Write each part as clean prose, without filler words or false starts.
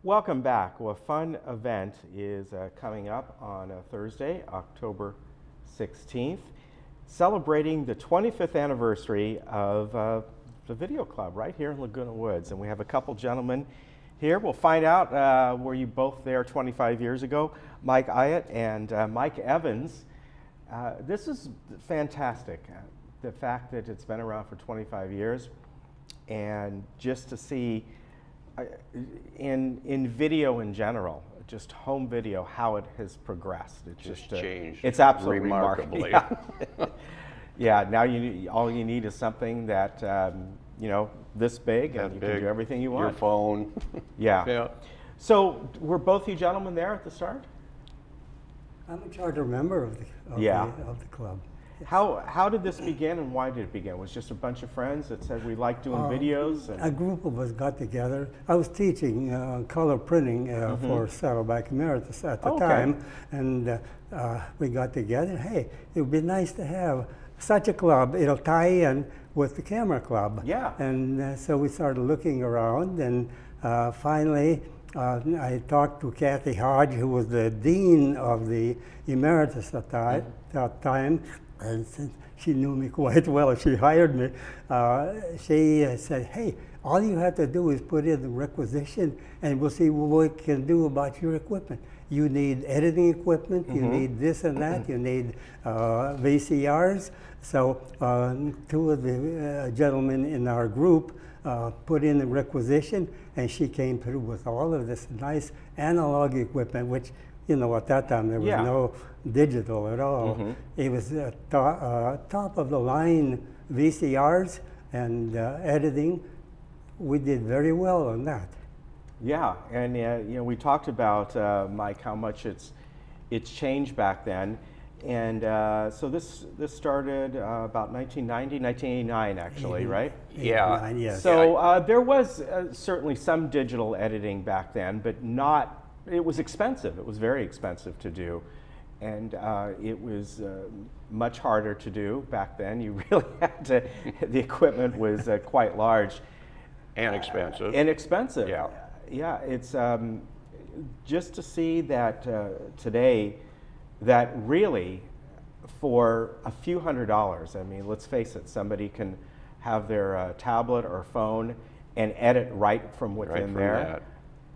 Welcome back. Well, a fun event is coming up on Thursday, October 16th, celebrating the 25th anniversary of the Video Club right here in Laguna Woods. And we have a couple gentlemen here. We'll find out were you both there 25 years ago, Mike Ayat and Mike Evans. This is fantastic, the fact that it's been around for 25 years, and just to see in video in general, just home video, how it has progressed. It's just changed. It's absolutely remarkably. Yeah. Yeah. Now all you need is something that this big, and you can do everything you want. Your phone. Yeah. Yeah. So were both you gentlemen there at the start? I'm a charter member of the club. Yes. How did this begin, and why did it begin? Was it just a bunch of friends that said we like doing videos? A group of us got together. I was teaching color printing for Saddleback Emeritus at the time, and we got together. Hey, it would be nice to have such a club. It'll tie in with the camera club. Yeah. And so we started looking around, and finally I talked to Kathy Hodge, who was the dean of the Emeritus at that time. And since she knew me quite well, she hired me. She said, hey, all you have to do is put in the requisition and we'll see what we can do about your equipment. You need editing equipment, you need this and that, you need VCRs. So two of the gentlemen in our group put in the requisition, and she came through with all of this nice analog equipment, which, at that time there was no digital at all. It was top of the line VCRs and editing. We did very well on that. Yeah, and we talked about Mike, how much it's changed back then, and so this started about 1989 actually, right? Yeah. Yes. So there was certainly some digital editing back then, but not. It was expensive. It was very expensive to do. And it was much harder to do back then. You really had to, the equipment was quite large. And expensive. Inexpensive. Yeah. Yeah, it's just to see that today, that really for a few $100s, I mean, let's face it, somebody can have their tablet or phone and edit right from within there.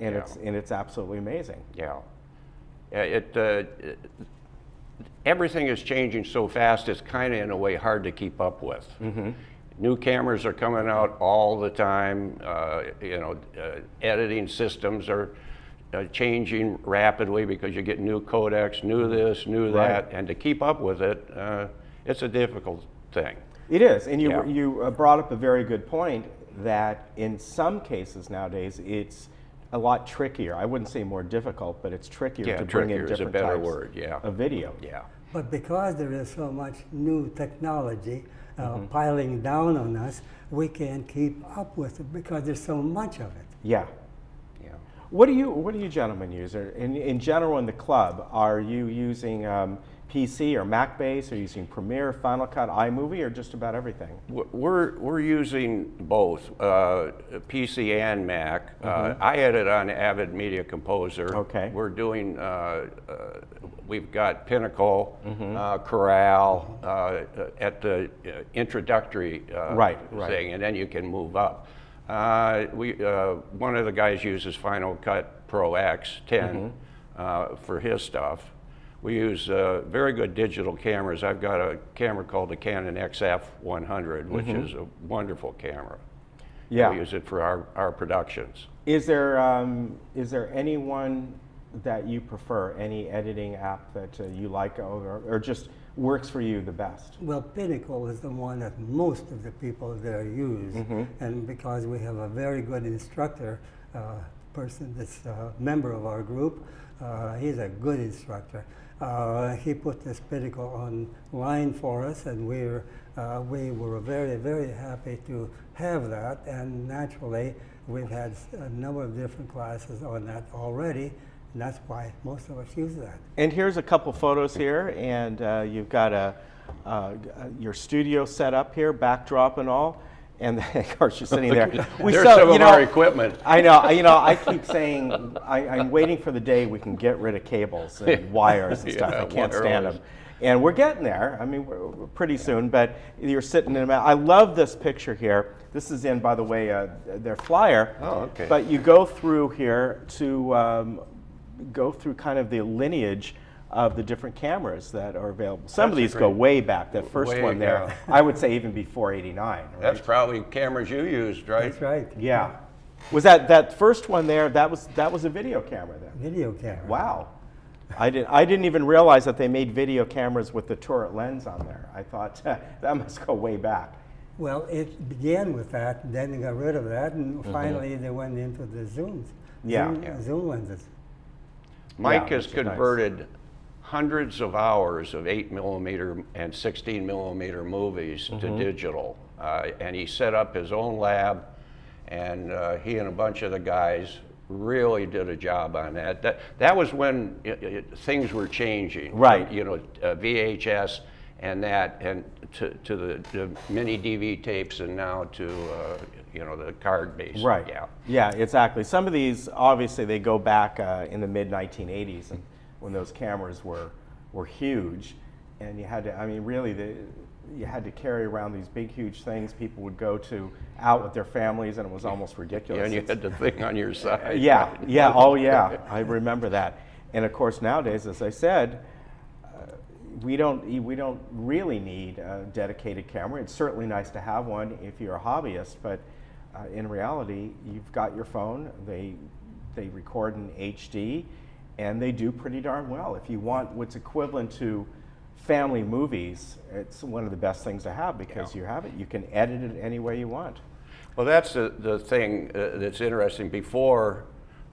And it's absolutely amazing. Yeah. Everything is changing so fast, it's kind of in a way hard to keep up with. New cameras are coming out all the time. Editing systems are changing rapidly because you get new codecs, new this, new that, and to keep up with it, it's a difficult thing. It is, and you brought up a very good point that in some cases nowadays it's a lot trickier. I wouldn't say more difficult, but it's trickier to bring in different types of video. Yeah. But because there is so much new technology piling down on us, we can't keep up with it because there's so much of it. Yeah. Yeah. What do you gentlemen use? In general in the club, are you using PC or Mac base? Are you using Premiere, Final Cut, iMovie, or just about everything? We're using both PC and Mac. I edit on Avid Media Composer. Okay. We're doing. We've got Pinnacle, Corel at the introductory thing, and then you can move up. One of the guys uses Final Cut Pro X10 for his stuff. We use very good digital cameras. I've got a camera called the Canon XF100, which is a wonderful camera. Yeah. We use it for our productions. Is there anyone that you prefer, any editing app that you like or just works for you the best? Well, Pinnacle is the one that most of the people there use, and because we have a very good instructor, person that's a member of our group, he's a good instructor. He put this Pinnacle online for us, and we were very, very happy to have that. And naturally, we've had a number of different classes on that already, and that's why most of us use that. And here's a couple photos here, and you've got your studio set up here, backdrop and all. And of course, you're sitting there. There's some of our equipment. I know. You know, I keep saying I'm waiting for the day we can get rid of cables and wires and stuff. Yeah, I can't stand wireless. them. And we're getting there. I mean, we're pretty soon. But you're sitting in a. I love this picture here. This is in, by the way, their flyer. Oh, okay. But you go through here to go through kind of the lineage of the different cameras that are available. Some of That's these a go great- way back. That first way, one there, yeah. I would say even before '89. Right? That's probably cameras you used, right? That's right. Yeah. Was that first one there? That was a video camera then. Video camera. Wow. I didn't even realize that they made video cameras with the turret lens on there. I thought that must go way back. Well, it began with that, then they got rid of that, and finally they went into the zooms. Yeah. Zoom lenses. Mike Yeah, has which is nice. converted hundreds of hours of 8mm and 16mm movies to digital. And he set up his own lab, and he and a bunch of the guys really did a job on that. That was when things were changing. Right. You know, VHS and that, and to the mini DV tapes, and now to you know, the card-based. Right. Yeah. Yeah, exactly. Some of these, obviously, they go back in the mid-1980s, and when those cameras were huge, and you had to. I mean, really, you had to carry around these big, huge things. People would go out with their families, and it was almost ridiculous. Yeah, and you had the thing on your side. Yeah, yeah, oh yeah, I remember that. And of course, nowadays, as I said, we don't really need a dedicated camera. It's certainly nice to have one if you're a hobbyist, but in reality, you've got your phone. They record in HD, and they do pretty darn well. If you want what's equivalent to family movies, it's one of the best things to have because you have it. You can edit it any way you want. Well, that's the thing that's interesting. Before,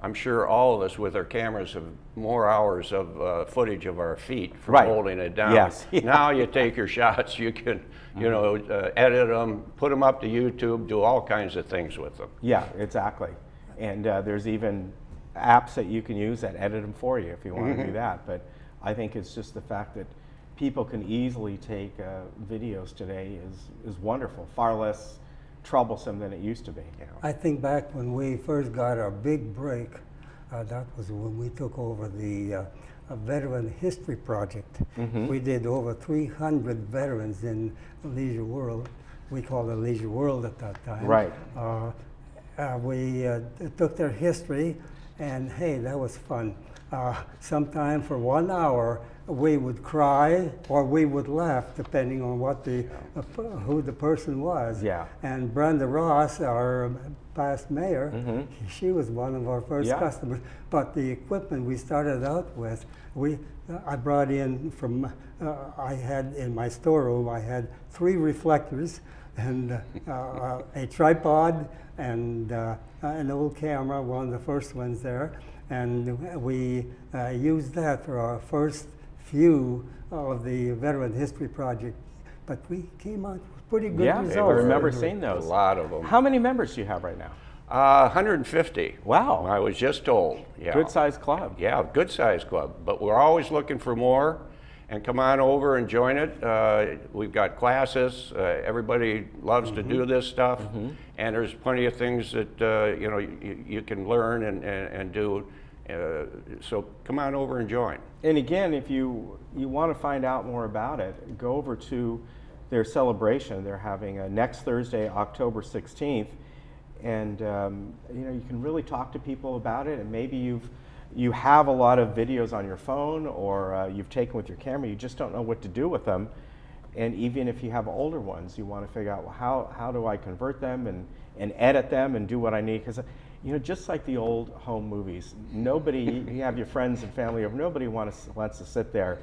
I'm sure all of us with our cameras have more hours of footage of our feet from Right. holding it down. Yes. Now you take your shots, you can, you know, edit them, put them up to YouTube, do all kinds of things with them. Yeah, exactly. And there's even apps that you can use that edit them for you if you want to do that. But I think it's just the fact that people can easily take videos today is wonderful, far less troublesome than it used to be. I think back when we first got our big break, that was when we took over the Veteran History Project. We did over 300 veterans in Leisure World. We called it Leisure World at that time. Right. We took their history, and hey, that was fun. Sometime for 1 hour, we would cry or we would laugh, depending on what who the person was. Yeah. And Brenda Ross, our past mayor, she was one of our first Yeah. customers. But the equipment we started out with, I brought in from, I had in my storeroom, I had 3 reflectors and a tripod and an old camera, one of the first ones there. And we used that for our first few of the Veteran History Project. But we came out with pretty good Yeah, results. I remember Really. seeing A those. lot of them. How many members do you have right now? 150. Wow. I was just told. Yeah. Good sized club. Yeah, good sized club. But we're always looking for more. And come on over and join it. We've got classes. Everybody loves to do this stuff. And there's plenty of things that you know, you can learn and do. So come on over and join. And again, if you want to find out more about it, go over to their celebration. They're having next Thursday, October 16th. And you know, you can really talk to people about it, and maybe you have a lot of videos on your phone, or you've taken with your camera, you just don't know what to do with them. And even if you have older ones, you want to figure out, well, how do I convert them and edit them and do what I need? Because you know, just like the old home movies, nobody, you have your friends and family over, nobody wants to sit there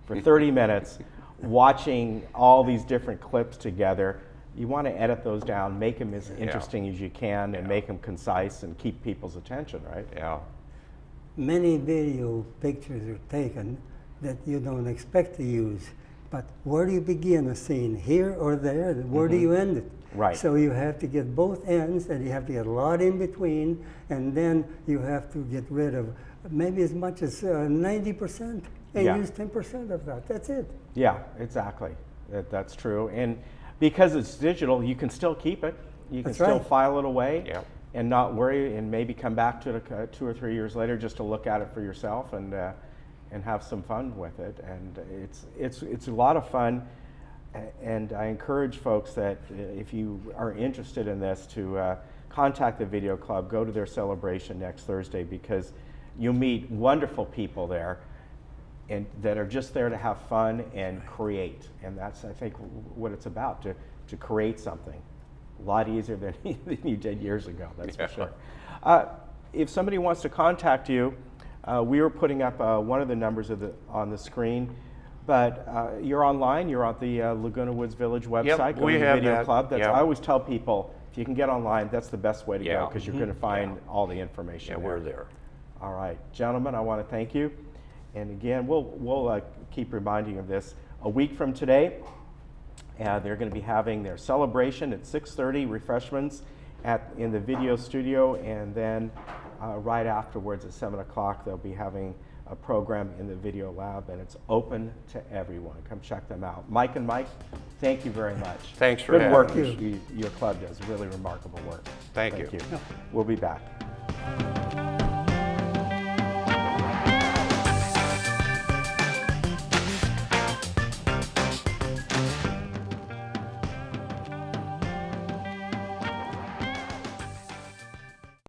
for 30 minutes watching all these different clips together. You want to edit those down, make them as interesting as you can, and make them concise and keep people's attention, right? Yeah. Many video pictures are taken that you don't expect to use. But where do you begin a scene, here or there? And where do you end it? Right. So you have to get both ends, and you have to get a lot in between, and then you have to get rid of maybe as much as 90% and Yeah. use 10% of that. That's it. Yeah, exactly. That's true. And because it's digital, you can still keep it. You can That's still right. file it away Yep. and not worry, and maybe come back to it 2 or 3 years later just to look at it for yourself and have some fun with it. And it's a lot of fun. And I encourage folks that if you are interested in this to contact the Video Club, go to their celebration next Thursday, because you'll meet wonderful people there and that are just there to have fun and create. And that's, I think, what it's about, to create something. A lot easier than you did years ago, that's for sure. If somebody wants to contact you, we were putting up one of the numbers on the screen, but you're online, you're on the Laguna Woods Village website, go we to the have Video that. Club. Yep. I always tell people, if you can get online, that's the best way to go, Yeah. because you're going to find all the information Yeah, there. we're there. All right, gentlemen, I want to thank you. And again, we'll keep reminding you of this. A week from today, they're going to be having their celebration at 6:30, refreshments in the video studio, and then right afterwards at 7 o'clock, they'll be having a program in the video lab, and it's open to everyone. Come check them out. Mike and Mike, thank you very much. Thanks for Good having work us. your club does, really remarkable work. Thank you. We'll be back.